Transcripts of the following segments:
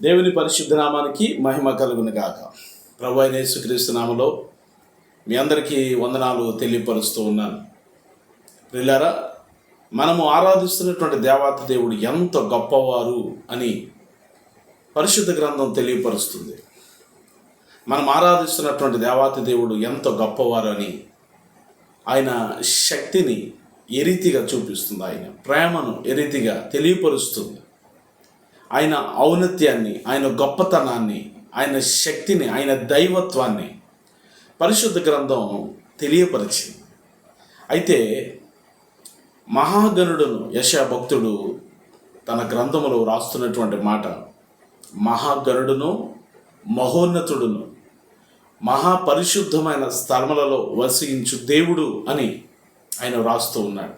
దేవుని పరిశుద్ధ నామానికి మహిమ కలుగును గాక. ప్రభు అయిన యేసుక్రీస్తు నామములో మీ అందరికీ వందనాలు తెలియపరుస్తూ ఉన్నాను. ప్రియులారా, మనము ఆరాధిస్తున్నటువంటి దేవాతి దేవుడు ఎంత గొప్పవారు అని పరిశుద్ధ గ్రంథం తెలియపరుస్తుంది. మనం ఆరాధిస్తున్నటువంటి దేవాతి దేవుడు ఎంత గొప్పవారు అని ఆయన శక్తిని ఏ రీతిగా చూపిస్తుంది, ఆయన ప్రేమను ఏ రీతిగా తెలియపరుస్తుంది, ఆయన ఔన్నత్యాన్ని, ఆయన గొప్పతనాన్ని, ఆయన శక్తిని, ఆయన దైవత్వాన్ని పరిశుద్ధ గ్రంథం తెలియపరిచింది. అయితే మహాగణుడును యెషయా భక్తుడు తన గ్రంథములో రాస్తున్నటువంటి మాట, మహాగణుడును మహోన్నతుడును మహాపరిశుద్ధమైన స్థలములలో వసించు దేవుడు అని ఆయన రాస్తూ ఉన్నాడు.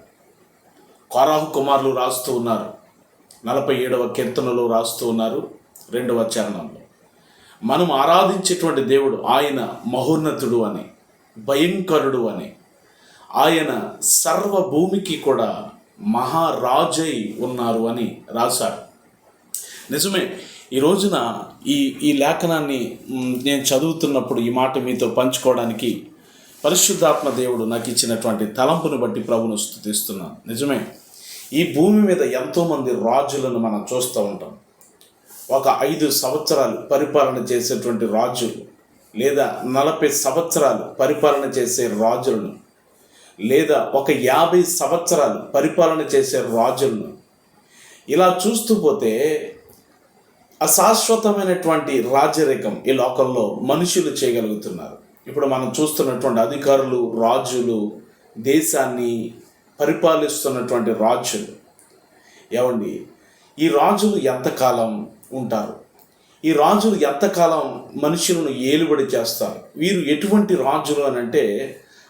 కోరాహు కుమారులు రాస్తూ ఉన్నారు. 47వ కీర్తనలో రాస్తూ ఉన్నారు 2వ చరణంలో. మనం ఆరాధించేటువంటి దేవుడు ఆయన మహోన్నతుడు అని, భయంకరుడు అని, ఆయన సర్వభూమికి కూడా మహారాజై ఉన్నారు అని రాశారు. నిజమే. ఈ రోజున ఈ లేఖనాన్ని నేను చదువుతున్నప్పుడు ఈ మాట మీతో పంచుకోవడానికి పరిశుద్ధాత్మ దేవుడు నాకు ఇచ్చినటువంటి తలంపును బట్టి ప్రభువును స్తుతిస్తున్నాను. నిజమే, ఈ భూమి మీద ఎంతోమంది రాజులను మనం చూస్తూ ఉంటాం. ఒక 5 సంవత్సరాలు పరిపాలన చేసేటువంటి రాజులు, లేదా 40 సంవత్సరాలు పరిపాలన చేసే రాజులను, లేదా ఒక 50 సంవత్సరాలు పరిపాలన చేసే రాజులను, ఇలా చూస్తూ పోతే అశాశ్వతమైనటువంటి రాజరికం ఈ లోకంలో మనుషులు చేయగలుగుతున్నారు. ఇప్పుడు మనం చూస్తున్నటువంటి అధికారులు, రాజులు, దేశాన్ని పరిపాలిస్తున్నటువంటి రాజులు, ఏమండి, ఈ రాజులు ఎంతకాలం ఉంటారు? ఈ రాజులు ఎంతకాలం మనుషులను ఏలుబడి చేస్తారు? వీరు ఎటువంటి రాజులు అని అంటే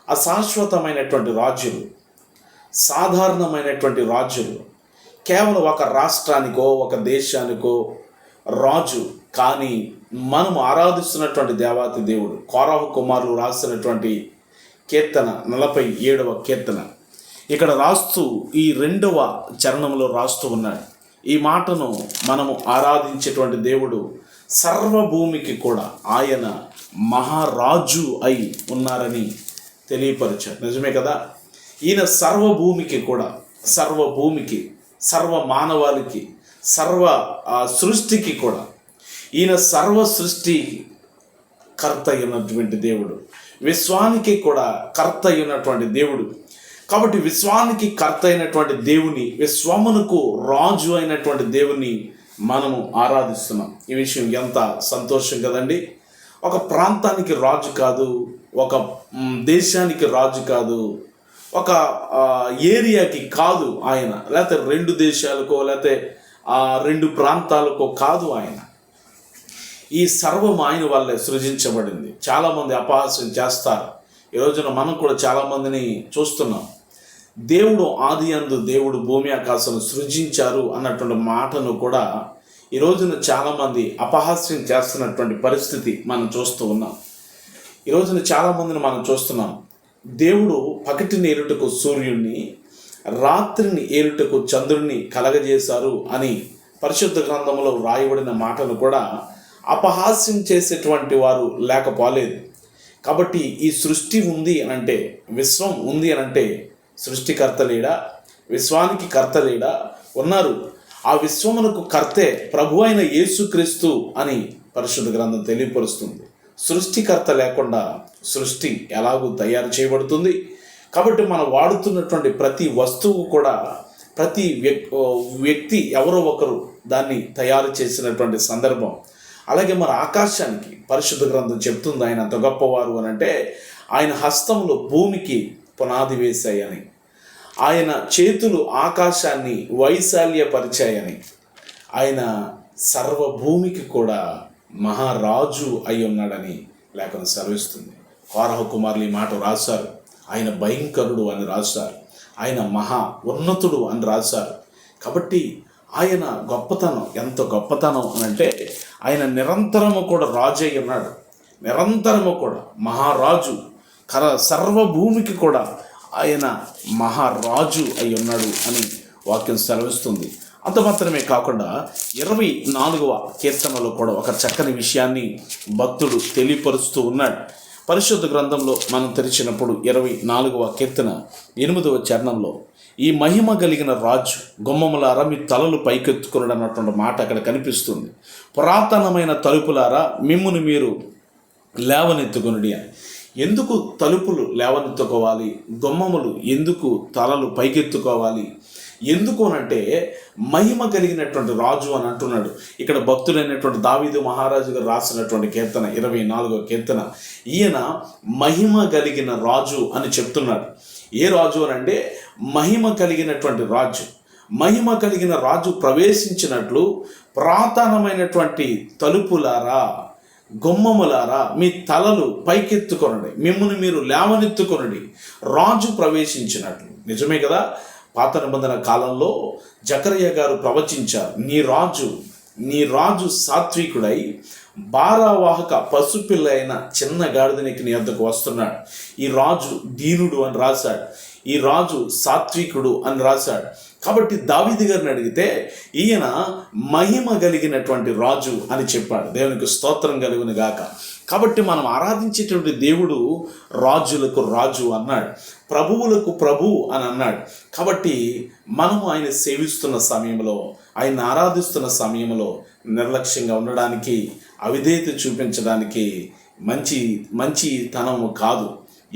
అశాశ్వతమైనటువంటి రాజులు, సాధారణమైనటువంటి రాజులు, కేవలం ఒక రాష్ట్రానికో ఒక దేశానికో రాజు. కానీ మనం ఆరాధిస్తున్నటువంటి దేవాతి దేవుడు, కోరాహు కుమారులు రాసినటువంటి కీర్తన 47వ కీర్తన ఇక్కడ రాస్తూ ఈ 2వ చరణంలో రాస్తూ ఉన్నాడు. ఈ మాటను మనము ఆరాధించేటువంటి దేవుడు సర్వభూమికి కూడా ఆయన మహారాజు అయి ఉన్నారని తెలియపరిచాడు. నిజమే కదా? ఈయన సర్వభూమికి కూడా, సర్వభూమికి, సర్వ మానవాళికి, సర్వ సృష్టికి కూడా ఈయన సర్వ సృష్టి కర్త అయినటువంటి దేవుడు, విశ్వానికి కూడా కర్త అయినటువంటి దేవుడు. కాబట్టి విశ్వానికి కర్త అయినటువంటి దేవుని, విశ్వమునకు రాజు అయినటువంటి దేవుని మనము ఆరాధిస్తున్నాం. ఈ విషయం ఎంత సంతోషం కదండి. ఒక ప్రాంతానికి రాజు కాదు, ఒక దేశానికి రాజు కాదు, ఒక ఏరియాకి కాదు ఆయన, లేకపోతే 2 దేశాలకో లేకపోతే 2 ప్రాంతాలకో కాదు ఆయన. ఈ సర్వం ఆయన వల్లే సృజించబడింది. చాలామంది అపహాస్యం చేస్తారు. ఈ రోజున మనం కూడా చాలామందిని చూస్తున్నాం. దేవుడు ఆది యందు దేవుడు భూమి ఆకాశం సృజించారు అన్నటువంటి మాటను కూడా ఈ రోజున చాలామంది అపహాస్యం చేస్తున్నటువంటి పరిస్థితి మనం చూస్తూ ఉన్నాం. ఈ రోజున చాలామందిని మనం చూస్తున్నాం. దేవుడు పగటిని ఏలుటకు సూర్యుడిని, రాత్రిని ఏలుటకు చంద్రుడిని కలగజేశారు అని పరిశుద్ధ గ్రంథంలో రాయబడిన మాటను కూడా అపహాస్యం చేసేటువంటి వారు లేకపోలేదు. కాబట్టి ఈ సృష్టి ఉంది అనంటే, విశ్వం ఉంది అనంటే సృష్టికర్త లేడా? విశ్వానికి కర్త లేడా? ఉన్నారు. ఆ విశ్వమునకు కర్తే ప్రభు అయిన యేసుక్రీస్తు అని పరిశుద్ధ గ్రంథం తెలియపరుస్తుంది. సృష్టికర్త లేకుండా సృష్టి ఎలాగూ తయారు చేయబడుతుంది? కాబట్టి మనం వాడుతున్నటువంటి ప్రతి వస్తువు కూడా, ప్రతి వ్యక్తి ఎవరో ఒకరు దాన్ని తయారు చేసినటువంటి సందర్భం. అలాగే మన ఆకాశానికి పరిశుద్ధ గ్రంథం చెప్తుంది ఆయన అంత గొప్పవారు అని అంటే, ఆయన హస్తంలో భూమికి పునాది వేశాయని, ఆయన చేతులు ఆకాశాన్ని వైశాల్యపరిచాయని, ఆయన సర్వభూమికి కూడా మహారాజు అయి ఉన్నాడని లేఖనం సెలవిస్తుంది. కోరాహు కుమారులు ఈ మాట రాశారు. ఆయన భయంకరుడు అని రాశారు. ఆయన మహా ఉన్నతుడు అని రాశారు. కాబట్టి ఆయన గొప్పతనం ఎంత గొప్పతనం అని అంటే, ఆయన నిరంతరము కూడా రాజు అయి ఉన్నాడు. నిరంతరము కూడా మహారాజు, సర్వభూమికి కూడా ఆయన మహారాజు అయి ఉన్నాడు అని వాక్యం సెలవిస్తుంది. అంత మాత్రమే కాకుండా 24వ కీర్తనలో కూడా ఒక చక్కని విషయాన్ని భక్తుడు తెలియపరుస్తూ ఉన్నాడు. పరిశుద్ధ గ్రంథంలో మనం తెరిచినప్పుడు 24వ కీర్తన 8వ చరణంలో ఈ మహిమ కలిగిన రాజు గుమ్మములారా మీ తలలు పైకెత్తుకున్నాడు అన్నటువంటి మాట అక్కడ కనిపిస్తుంది. పురాతనమైన తలుపులారా మిమ్మును మీరు లేవనెత్తుకునుడి అని. ఎందుకు తలుపులు లేవనెత్తుకోవాలి? గుమ్మములు ఎందుకు తలలు పైకెత్తుకోవాలి? ఎందుకు అనంటే మహిమ కలిగినటువంటి రాజు అని అంటున్నాడు. ఇక్కడ భక్తుడైనటువంటి దావీదు మహారాజు గారు రాసినటువంటి కీర్తన 24వ కీర్తన, ఈయన మహిమ కలిగిన రాజు అని చెప్తున్నాడు. ఏ రాజు అని అంటే మహిమ కలిగినటువంటి రాజు. మహిమ కలిగిన రాజు ప్రవేశించినట్లు పురాతనమైనటువంటి తలుపులారా గుమ్మములారా మీ తలలు పైకెత్తుకొనండి, మిమ్మును మీరు లేవనెత్తుకొనండి. రాజు ప్రవేశించినట్లు. నిజమే కదా, పాత నిబంధన కాలంలో జకరియా గారు ప్రవచించారు, నీ రాజు సాత్వికుడై భారవాహక పశుపిల్ల అయిన చిన్న గాడిదనికి నీ వద్దకు వస్తున్నాడు. ఈ రాజు దీనుడు అని రాశాడు, ఈ రాజు సాత్వికుడు అని రాశాడు. కాబట్టి దావీదు గారిని అడిగితే ఈయన మహిమ కలిగినటువంటి రాజు అని చెప్పాడు. దేవునికి స్తోత్రం కలుగును గాక. కాబట్టి మనం ఆరాధించేటువంటి దేవుడు రాజులకు రాజు అన్నాడు, ప్రభువులకు ప్రభు అని అన్నాడు. కాబట్టి మనము ఆయన సేవిస్తున్న సమయంలో, ఆయన ఆరాధిస్తున్న సమయంలో నిర్లక్ష్యంగా ఉండడానికి, అవిధేయత చూపించడానికి మంచితనము కాదు.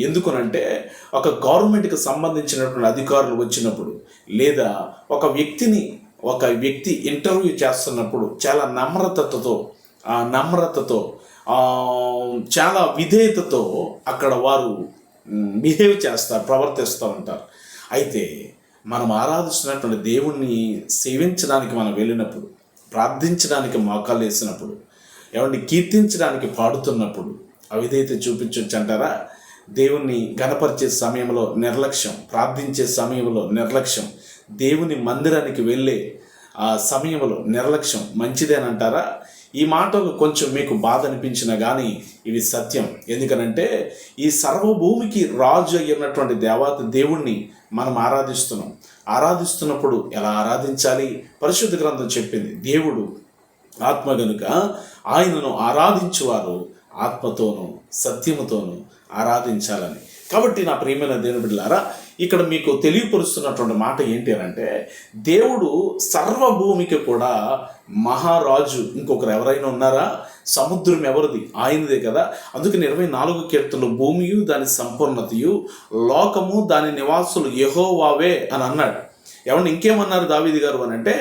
ఎందుకనంటే ఒక గవర్నమెంట్కి సంబంధించినటువంటి అధికారులు వచ్చినప్పుడు, లేదా ఒక వ్యక్తి ఇంటర్వ్యూ చేస్తున్నప్పుడు చాలా నమ్రతతో చాలా విధేయతతో అక్కడ వారు బిహేవ్ చేస్తారు, ప్రవర్తిస్తూ ఉంటారు. అయితే మనం ఆరాధిస్తున్నటువంటి దేవుణ్ణి సేవించడానికి మనం వెళ్ళినప్పుడు, ప్రార్థించడానికి మోకాలు వేసినప్పుడు, కీర్తించడానికి పాడుతున్నప్పుడు అవిధేయత చూపించవచ్చు అంటారా? దేవుణ్ణి గణపరిచే సమయంలో నిర్లక్ష్యం, ప్రార్థించే సమయంలో నిర్లక్ష్యం, దేవుని మందిరానికి వెళ్ళే ఆ సమయంలో నిర్లక్ష్యం మంచిదేనంటారా? ఈ మాటలు కొంచెం మీకు బాధ అనిపించినా కానీ ఇవి సత్యం. ఎందుకనంటే ఈ సర్వభూమికి రాజు అయినటువంటి దేవుణ్ణి మనం ఆరాధిస్తున్నప్పుడు ఎలా ఆరాధించాలి? పరిశుద్ధ గ్రంథం చెప్పింది, దేవుడు ఆత్మ గనుక ఆయనను ఆరాధించువారు ఆత్మతోనూ సత్యముతోనూ ఆరాధించాలని. కాబట్టి నా ప్రియమైన దేవుని బిడ్డలారా, ఇక్కడ మీకు తెలియపరుస్తున్నటువంటి మాట ఏంటి అంటే, దేవుడు సర్వభూమికి కూడా మహారాజు. ఇంకొకరు ఎవరైనా ఉన్నారా? సముద్రం ఎవరిది? ఆయనదే కదా. అందుకని 24వ కీర్తనలో భూమియు దాని సంపూర్ణతయు, లోకము దాని నివాసులు యెహోవావే అని అన్నాడు. ఇంకేమన్నారు దావీదు గారు అని అంటే,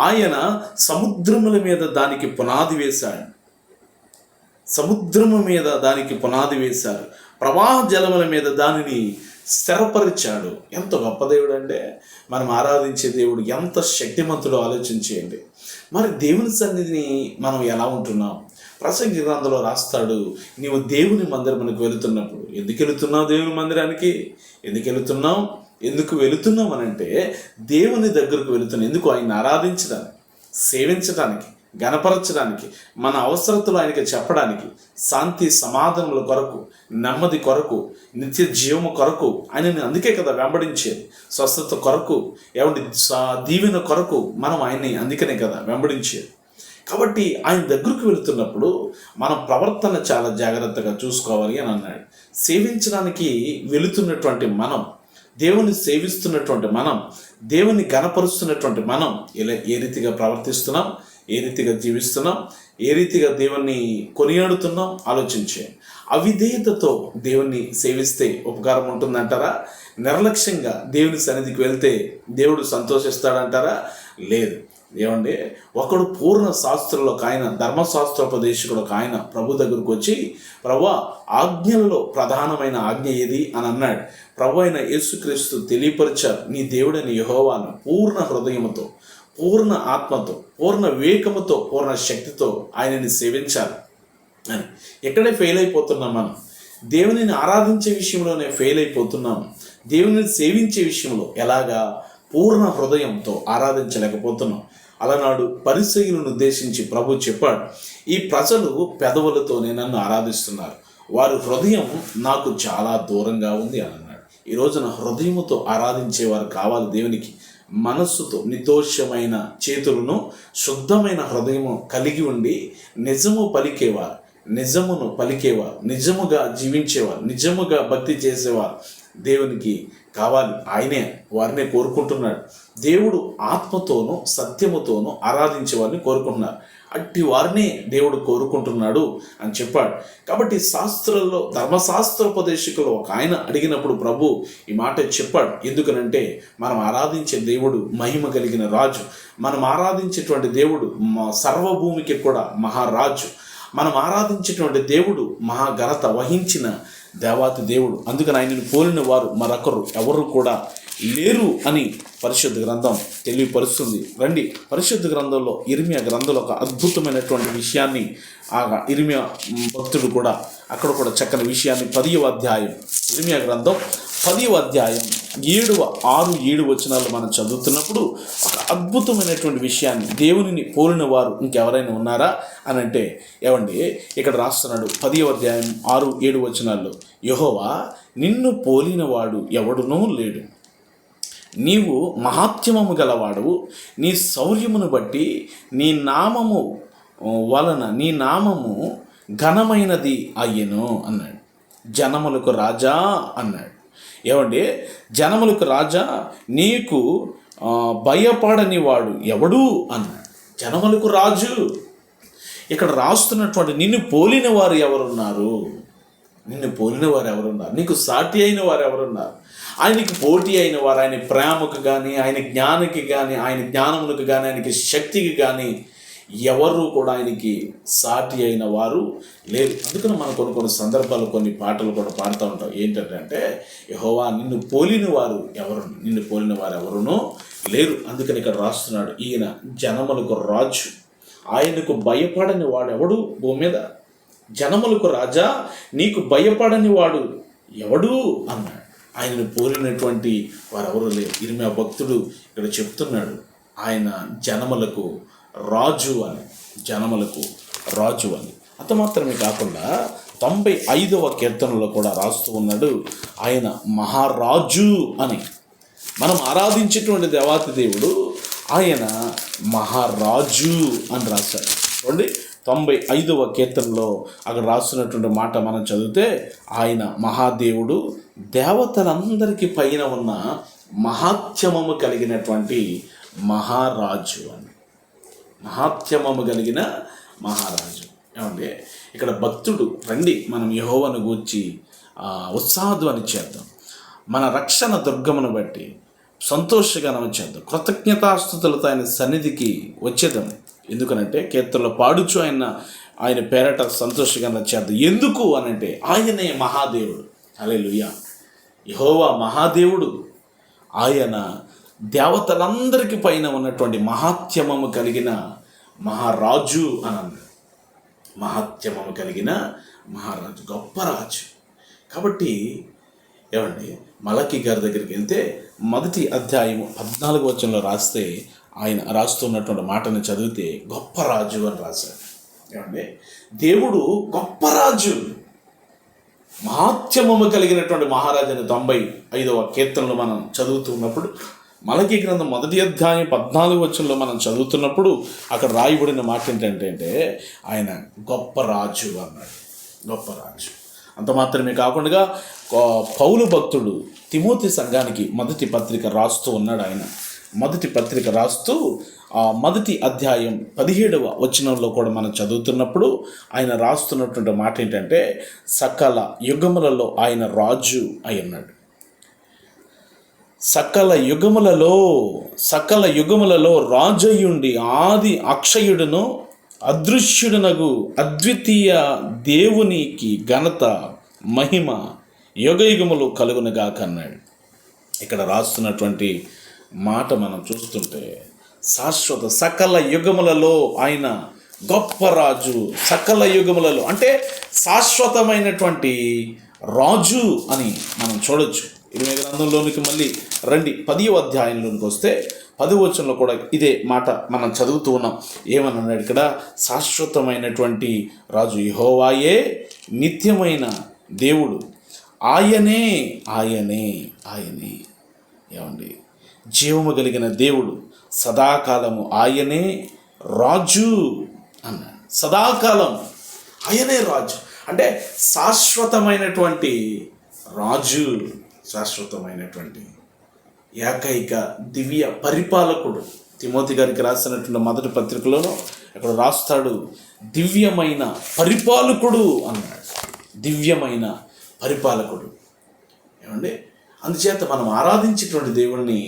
ఆయన సముద్రముల మీద దానికి పునాది వేశాడు. సముద్రము మీద దానికి పునాది వేశారు, ప్రవాహ జలముల మీద దానిని స్థిరపరిచాడు. ఎంత గొప్ప దేవుడు అంటే, మనం ఆరాధించే దేవుడు ఎంత శక్తిమంతుడో ఆలోచించేయండి. మరి దేవుని సన్నిధిని మనం ఎలా ఉంటున్నాం? ప్రసంగి గ్రంథంలో రాస్తాడు, నీవు దేవుని మందిరమునకు వెళుతున్నప్పుడు, ఎందుకు వెళుతున్నావు దేవుని మందిరానికి? ఎందుకు వెళుతున్నాం అనంటే దేవుని దగ్గరకు వెళుతున్నాం. ఎందుకు? ఆయన ఆరాధించడానికి, సేవించడానికి, గణపరచడానికి, మన అవసరతలు ఆయనకి చెప్పడానికి, శాంతి సమాధానముల కొరకు, నెమ్మది కొరకు, నిత్య జీవము కొరకు ఆయనని అందుకే కదా వెంబడించేది. స్వస్థత కొరకు, దీవెన కొరకు మనం ఆయన్ని అందుకనే కదా వెంబడించేది. కాబట్టి ఆయన దగ్గరకు వెళుతున్నప్పుడు మన ప్రవర్తన చాలా జాగ్రత్తగా చూసుకోవాలి అని అన్నాడు. సేవించడానికి వెళుతున్నటువంటి మనం, దేవుని సేవిస్తున్నటువంటి మనం, దేవుని గణపరుస్తున్నటువంటి మనం ఏ రీతిగా ప్రవర్తిస్తున్నాం, ఏ రీతిగా జీవిస్తున్నాం, ఏ రీతిగా దేవుణ్ణి కొనియాడుతున్నాం ఆలోచించే. అవిధేయతతో దేవుణ్ణి సేవిస్తే ఉపకారం ఉంటుందంటారా? నిర్లక్ష్యంగా దేవుని సన్నిధికి వెళ్తే దేవుడు సంతోషిస్తాడంటారా? లేదు. ఒకడు పూర్ణ శాస్త్రంలో ఆయన, ధర్మశాస్త్రోపదేశకుడు ఆయన ప్రభు దగ్గరకు వచ్చి, ప్రభువా ఆజ్ఞలలో ప్రధానమైన ఆజ్ఞ ఏది అని అన్నాడు. ప్రభు అయిన యేసుక్రీస్తు తెలియపరిచారు, నీ దేవుడైన యెహోవాను పూర్ణ హృదయముతో, పూర్ణ ఆత్మతో, పూర్ణ వివేకముతో, పూర్ణ శక్తితో ఆయనని సేవించాలి అని. ఎక్కడే ఫెయిల్ అయిపోతున్నాం మనం? దేవునిని ఆరాధించే విషయంలోనే ఫెయిల్ అయిపోతున్నాం. దేవునిని సేవించే విషయంలో ఎలాగా? పూర్ణ హృదయంతో ఆరాధించలేకపోతున్నాం. అలనాడు పరిసయ్యులను ఉద్దేశించి ప్రభు చెప్పాడు, ఈ ప్రజలు పెదవులతోనే నన్ను ఆరాధిస్తున్నారు, వారి హృదయం నాకు చాలా దూరంగా ఉంది అని అన్నాడు. ఈ రోజున హృదయముతో ఆరాధించేవారు కావాలి దేవునికి. మనస్సుతో నిర్దోషమైన చేతులను శుద్ధమైన హృదయము కలిగి ఉండి నిజమును పలికేవారు, నిజముగా జీవించేవారు, నిజముగా భక్తి చేసేవారు దేవునికి కావాలి. ఆయనే వారినే కోరుకుంటున్నాడు. దేవుడు ఆత్మతోనూ సత్యముతోనూ ఆరాధించే వారిని కోరుకుంటున్నారు. అట్టి వారిని దేవుడు కోరుకుంటున్నాడు అని చెప్పాడు. కాబట్టి శాస్త్రంలో ధర్మశాస్త్రోపదేశకులు ఒక ఆయన అడిగినప్పుడు ప్రభు ఈ మాట చెప్పాడు. ఎందుకనంటే మనం ఆరాధించే దేవుడు మహిమ కలిగిన రాజు. మనం ఆరాధించేటువంటి దేవుడు సర్వభూమికి కూడా మహారాజు. మనం ఆరాధించేటువంటి దేవుడు మహాఘనత వహించిన దేవాతి దేవుడు. అందుకని ఆయనను పోలిన వారు మరొకరు ఎవరు కూడా లేరు అని పరిశుద్ధ గ్రంథం తెలియపరుస్తుంది. రండి, పరిశుద్ధ గ్రంథంలో ఇర్మియా గ్రంథంలో ఒక అద్భుతమైనటువంటి విషయాన్ని ఇర్మియా భక్తుడు కూడా అక్కడ కూడా చక్కని విషయాన్ని 10వ అధ్యాయం ఇర్మియా గ్రంథం 10వ అధ్యాయం 6-7 వచనాలు మనం చదువుతున్నప్పుడు ఒక అద్భుతమైనటువంటి విషయాన్ని, దేవునిని పోలిన వారు ఇంకెవరైనా ఉన్నారా అని అంటే ఏమండి ఇక్కడ రాస్తున్నాడు 10వ అధ్యాయం 6-7 వచనాల్లో, యెహోవా నిన్ను పోలిన వాడు ఎవడునూ లేడు, నీవు మహాత్మ్యము గలవాడు, నీ శౌర్యమును బట్టి నీ నామము వలన నీ నామము ఘనమైనది అయ్యెను అన్నాడు. జనములకు రాజా అన్నాడు. ఏమండి, జనములకు రాజా, నీకు భయపడని వాడు ఎవడు అన్నాడు. జనములకు రాజు. ఇక్కడ రాస్తున్నటువంటి నిన్ను పోలిన వారు ఎవరున్నారు? నిన్ను పోలిన వారు ఎవరున్నారు? నీకు సాటి అయిన వారు ఎవరున్నారు? ఆయనకి పోటీ అయిన వారు, ఆయన ప్రేమకు కానీ, ఆయన జ్ఞానికి కానీ, ఆయన జ్ఞానములకు కానీ, ఆయనకి శక్తికి కానీ ఎవరు కూడా ఆయనకి సాటి అయిన వారు లేరు. అందుకని మనం కొన్ని సందర్భాలు కొన్ని పాటలు కూడా పాడుతూ ఉంటాం. ఏంటంటే యెహోవా నిన్ను పోలిన వారు ఎవరు, నిన్ను పోలిన వారు ఎవరునూ లేరు. అందుకని ఇక్కడ రాస్తున్నాడు, ఈయన జనములకు రాజు, ఆయనకు భయపడని వాడు ఎవడు భూమి మీద? జనములకు రాజా, నీకు భయపడని వాడు ఎవడు అన్నాడు. ఆయనను పోలినటువంటి వారు ఎవరు లేరు. ఇర్మియా భక్తుడు ఇక్కడ చెప్తున్నాడు, ఆయన జనములకు రాజు అని, జనములకు రాజు అని. అంత మాత్రమే కాకుండా 95వ కీర్తనలో కూడా రాస్తూ ఉన్నాడు, ఆయన మహారాజు అని. మనం ఆరాధించేటువంటి దేవాతి దేవుడు ఆయన మహారాజు అని రాశాడు. చూడండి, 95వ కీర్తనలో అక్కడ రాస్తున్నటువంటి మాట మనం చదివితే, ఆయన మహాదేవుడు, దేవతలందరికీ పైన ఉన్న మహాత్మ్యము కలిగినటువంటి మహారాజు అని. మహాత్మ్యము కలిగిన మహారాజు. ఏమంటే ఇక్కడ భక్తుడు, రండి మనం యెహోవాను గూర్చి ఉత్సాహధ్వని చేద్దాం, మన రక్షణ దుర్గమును బట్టి సంతోషగానం చేద్దాం, కృతజ్ఞతాస్తుతులతో ఆయన సన్నిధికి వచ్చేద్దాం. ఎందుకనంటే కీర్తనలో పాడుచు ఆయన పేరట సంతోషగానం చేద్దాం. ఎందుకు అనంటే ఆయనే మహాదేవుడు. హల్లెలూయా. యెహోవా మహాదేవుడు, ఆయన దేవతలందరికీ పైన ఉన్నటువంటి మహాత్మ్యము కలిగిన మహారాజు అని అన్నాడు. మహాత్మ్యము కలిగిన మహారాజు, గొప్ప రాజు. కాబట్టి ఏమండి, మలకీ గారి దగ్గరికి వెళ్తే 1వ అధ్యాయం 14వ వచనంలో రాస్తే, ఆయన రాస్తున్నటువంటి మాటను చదివితే గొప్ప రాజు అని రాశాడు. ఏమండి, దేవుడు గొప్ప రాజు, మహాత్మ్యము కలిగినటువంటి మహారాజు అని 95వ కీర్తనలో మనం చదువుతున్నప్పుడు, మలకీ గ్రంథం 1వ అధ్యాయం 14వ వచనంలో మనం చదువుతున్నప్పుడు అక్కడ రాయబడిన మాట ఏంటంటే ఆయన గొప్ప రాజు అన్నాడు. గొప్ప రాజు. అంత మాత్రమే కాకుండా పౌలు భక్తుడు తిమోతి సంఘానికి 1వ పత్రిక రాస్తూ ఉన్నాడు. ఆయన 1వ పత్రిక రాస్తూ 1వ అధ్యాయం 17వ వచనంలో కూడా మనం చదువుతున్నప్పుడు ఆయన రాస్తున్నటువంటి మాట ఏంటంటే, సకల యుగములలో ఆయన రాజు అయి ఉన్నాడు. సకల యుగములలో రాజయుండి ఆది అక్షయుడును అదృశ్యుడునగు అద్వితీయ దేవునికి ఘనత మహిమ యుగయుగములు కలుగునుగాక అన్నాడు. ఇక్కడ రాస్తున్నటువంటి మాట మనం చూస్తుంటే, శాశ్వత సకల యుగములలో ఆయన గొప్ప రాజు, సకల యుగములలో అంటే శాశ్వతమైనటువంటి రాజు అని మనం చూడొచ్చు. 20వ గ్రంథంలోనికి మళ్ళీ రండి, 10వ అధ్యాయంలోనికి వస్తే 10వ వచనంలో కూడా ఇదే మాట మనం చదువుతూ ఉన్నాం. ఏమన్నాడు ఇక్కడ? శాశ్వతమైనటువంటి రాజు యెహోవాయే నిత్యమైన దేవుడు, ఆయనే. ఏమండి, జీవము కలిగిన దేవుడు, సదాకాలము ఆయనే రాజు అన్నాడు. సదాకాలం ఆయనే రాజు అంటే శాశ్వతమైనటువంటి రాజు, శాశ్వతమైనటువంటి ఏకైక దివ్య పరిపాలకుడు. తిమోతి గారికి రాసినటువంటి మొదటి పత్రికలోనూ అక్కడ రాస్తాడు, దివ్యమైన పరిపాలకుడు అన్నాడు. దివ్యమైన పరిపాలకుడు. ఏమండి, అందుచేత మనం ఆరాధించేటువంటి దేవుణ్ణి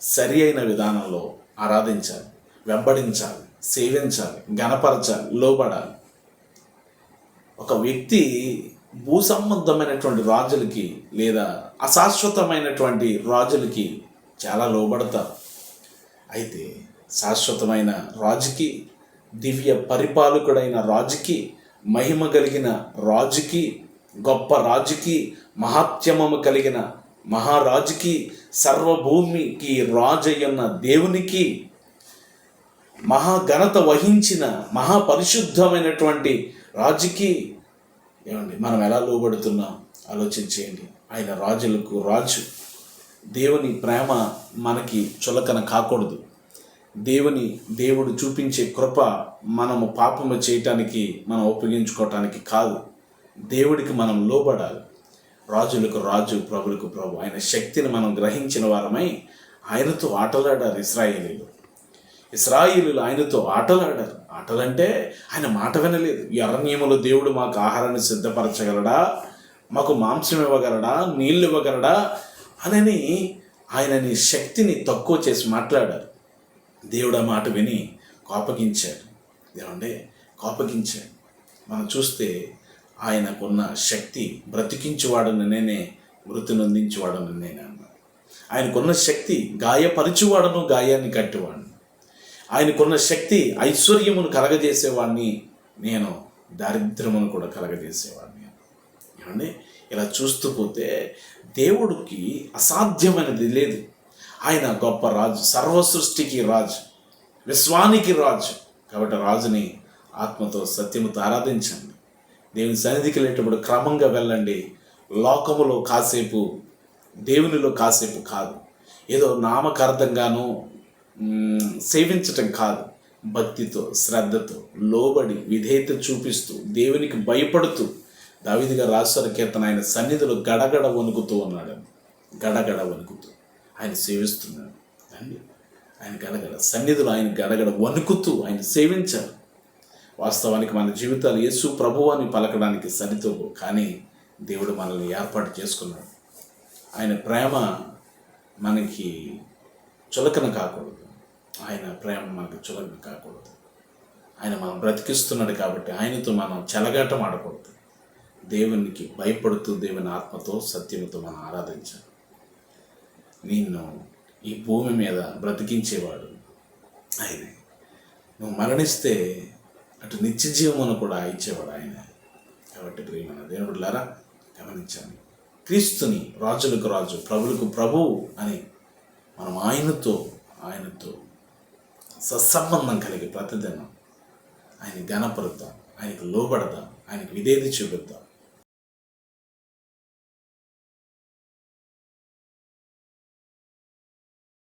సరి అయిన విధానంలో ఆరాధించాలి, వెంబడించాలి, సేవించాలి, గణపరచాలి, లోబడాలి. ఒక వ్యక్తి భూ సంబంధమైనటువంటి రాజులకి లేదా అశాశ్వతమైనటువంటి రాజులకి చాలా లోబడతారు. అయితే శాశ్వతమైన రాజుకి, దివ్య పరిపాలకుడైన రాజుకి, మహిమ కలిగిన రాజుకి, గొప్ప రాజుకి, మహాత్యమము కలిగిన మహారాజుకి, సర్వభూమికి రాజయ్యున్న దేవునికి, మహాఘనత వహించిన మహాపరిశుద్ధమైనటువంటి రాజుకి ఏమండి మనం ఎలా లోబడుతున్నాం ఆలోచించేయండి. ఆయన రాజులకు రాజు. దేవుని ప్రేమ మనకి చులకన కాకూడదు. దేవుడు చూపించే కృప మనము పాపము చేయటానికి మనం ఉపయోగించుకోవటానికి కాదు. దేవుడికి మనం లోబడాలి. రాజులకు రాజు, ప్రభులకు ప్రభు. ఆయన శక్తిని మనం గ్రహించిన వారమై ఆయనతో ఆటలాడారు ఇశ్రాయేలీయులు ఆయనతో ఆటలాడారు. ఆటలంటే ఆయన మాట వినలేదు. అరణ్యములో దేవుడు మాకు ఆహారాన్ని సిద్ధపరచగలడా, మాకు మాంసం ఇవ్వగలడా, నీళ్ళు ఇవ్వగలడా అని ఆయనని శక్తిని తక్కువ చేసి మాట్లాడారు. దేవుడు ఆ మాట విని కోపగించాడు. కోపగించాడు. మనం చూస్తే ఆయనకున్న శక్తి బ్రతికించువాడని నేనే, మృతి నొందించువాడని నేనే అన్నాడు. ఆయనకున్న శక్తి గాయపరిచువాడను, గాయాన్ని కట్టివాడిని. ఆయనకున్న శక్తి ఐశ్వర్యమును కలగజేసేవాడిని నేను, దారిద్ర్యమును కూడా కలగజేసేవాడిని. ఏమండి, ఇలా చూస్తూ పోతే దేవుడికి అసాధ్యమైనది లేదు. ఆయన గొప్ప రాజు, సర్వ సృష్టికి రాజు, విశ్వానికి రాజు. కాబట్టి రాజుని ఆత్మతో సత్యముతో ఆరాధించండి. దేవుని సన్నిధికి వెళ్ళేటప్పుడు క్రమంగా వెళ్ళండి. లోకములో కాసేపు, దేవునిలో కాసేపు కాదు. ఏదో నామకార్థంగానూ సేవించటం కాదు. భక్తితో, శ్రద్ధతో, లోబడి, విధేయత చూపిస్తూ, దేవునికి భయపడుతూ, దావీదు గారు రాసిన కీర్తన, ఆయన సన్నిధిలో గడగడ వణుకుతూ ఉన్నాడు. గడగడ వణుకుతూ ఆయన సేవిస్తున్నాడు అండి. ఆయన గడగడ సన్నిధిలో ఆయన గడగడ వణుకుతూ ఆయన సేవించారు. వాస్తవానికి మన జీవితాలు యేసు ప్రభువు అని పలకడానికి సరితోవు. కానీ దేవుడు మనల్ని ఏర్పాటు చేసుకున్నాడు. ఆయన ప్రేమ మనకి చులకన కాకూడదు. ఆయన ప్రేమ మనకు చులకన కాకూడదు. ఆయన మనం బ్రతికిస్తున్నాడు కాబట్టి ఆయనతో మనం చెలగాటం ఆడకూడదు. దేవునికి భయపడుతూ, దేవుని ఆత్మతో, సత్యముతో మనం ఆరాధించాలి. నిన్ను ఈ భూమి మీద బ్రతికించేవాడు ఆయనే. నువ్వు మరణిస్తే అటు నిత్య జీవమును కూడా ఇచ్చేవాడు ఆయన. కాబట్టి ప్రియమైన దేవుడులారా గమనించాలి. క్రీస్తుని రాజులకు రాజు, ప్రభులకు ప్రభువు అని మనం ఆయనతో సత్సంబంధం కలిగి ప్రతిదినం ఆయన ఘనపరుద్దాం, ఆయనకు లోబడదాం, ఆయనకు విధేయత చూపిద్దాం.